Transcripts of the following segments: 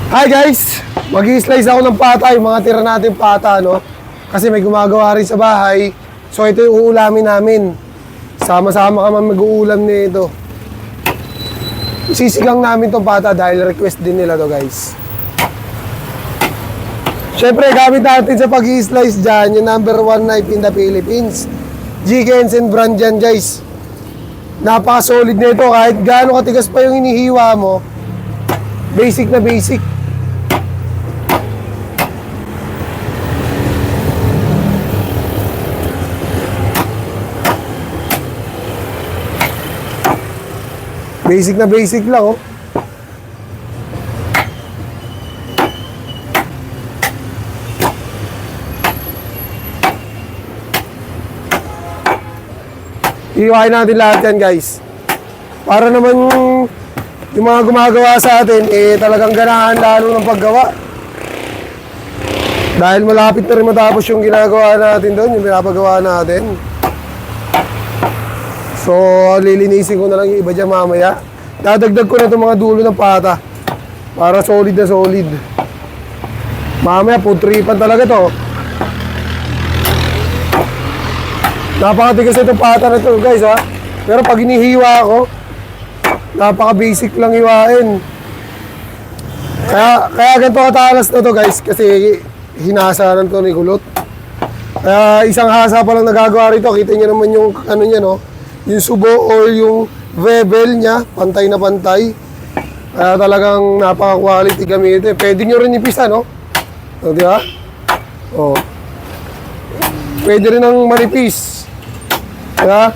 Hi guys! Mag-i-slice ako ng pata, yung mga tira natin pata, no? Kasi may gumagawa rin sa bahay. So ito yung uulamin namin. Sama-sama ka man mag-uulam nito. Sisigang namin tong pata dahil request din nila to guys. Siyempre, gamit natin sa pag-i-slice dyan, yung number 1 knife in the Philippines. G-Kensen brand dyan guys. Napaka-solid nito, kahit gaano katigas pa yung inihiwa mo. Basic na basic. Basic na basic lang, oh. Iiwain natin lahat yan, guys. Para naman yung mga gumagawa sa atin, talagang ganahan lalo ng paggawa. Dahil malapit na rin matapos yung ginagawa natin doon, yung pinapagawa natin. So, lilinisin ko na lang yung iba dyan mamaya. Dadagdag ko na itong mga dulo ng pata. Para solid na solid. Mamaya, putripan talaga to. Napakatigas itong pata na to guys ha. Pero pag inihiwa ko, napaka-basic lang hiwain. Kaya ganito katalas na to guys. Kasi hinasaran to ni kulot. Kaya isang hasa pa lang nagagawa rito. Kita nyo naman yung ano niya no. Yung subo or yung bevel niya. Pantay na pantay. Kaya talagang napaka-quality gamitin. Pwede nyo rin ipisa no. O diba? O. Pwede rin ang manipis. Kaya,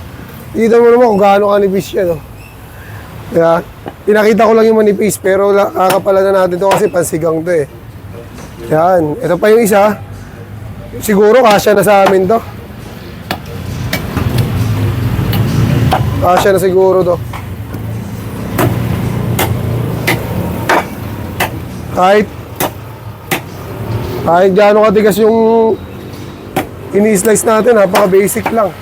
kita mo naman kung gaano kanipis yan, no? Kaya, pinakita ko lang yung manipis, pero kakapala na natin to kasi pansigang to eh. Yan, ito pa yung isa. Siguro kasya na sa amin to. Kasya na siguro to. Kahit gaano katigas yung ini-slice natin, napaka-basic lang.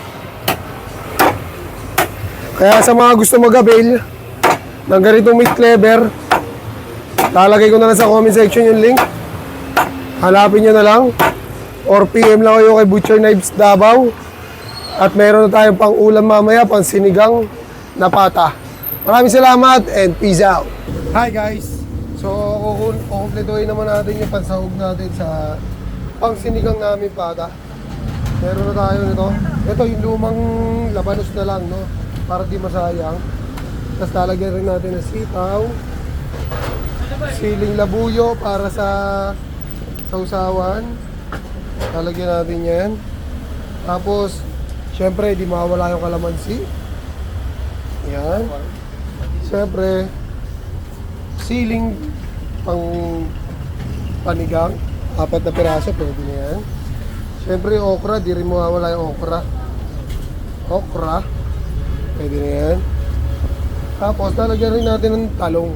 Kaya sa mga gusto mag-avail ng ganitong meat cleaver, lalagay ko na lang sa comment section yung link. Hanapin nyo na lang. Or PM lang kayo kay Butcher Knives Davao. At meron na tayong pang ulam mamaya, pang sinigang na pata. Maraming salamat and peace out. Hi guys! So, kukumpletuhin naman natin yung pansahog natin sa pang sinigang namin pata. Meron na tayo nito. Ito yung lumang labanos na lang, no? Para di masayang. Tapos lalagyan rin natin ng sitaw, siling labuyo para sa sausawan. Lalagyan natin yan. Tapos syempre di mawala yung kalamansi. Yan. Syempre siling pang panigang, 4 na piraso, pwede na yan. Syempre okra, di rin mawawala yung okra. Pwede na yan. Tapos, lalagyan rin natin ng talong.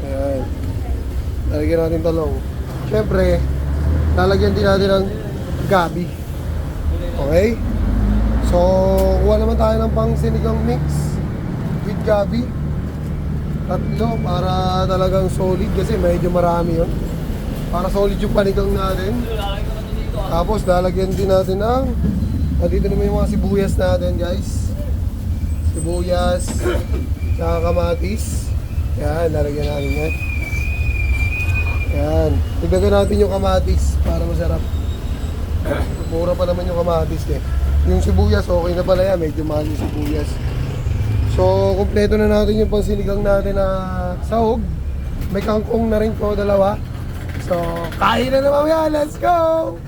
Ayan. Lalagyan natin talong. Siyempre, lalagyan din natin ng gabi. Okay? So, kuha naman tayo ng pang sinigang mix with gabi. Tatlo, para talagang solid kasi medyo marami yun. Para solid yung panigang natin. Tapos, lalagyan din natin ng dito naman yung mga sibuyas natin guys. Sibuyas, tsaka kamatis. Yan, lalagyan natin yan. Yan, tigdagan natin yung kamatis para masarap. Mura pa naman yung kamatis eh. Yung sibuyas, okay na pala yan, medyo mahal yung sibuyas. So, kumpleto na natin yung pansinigang natin na sahog. May kangkong na rin po, 2. So, kain na naman yan, let's go!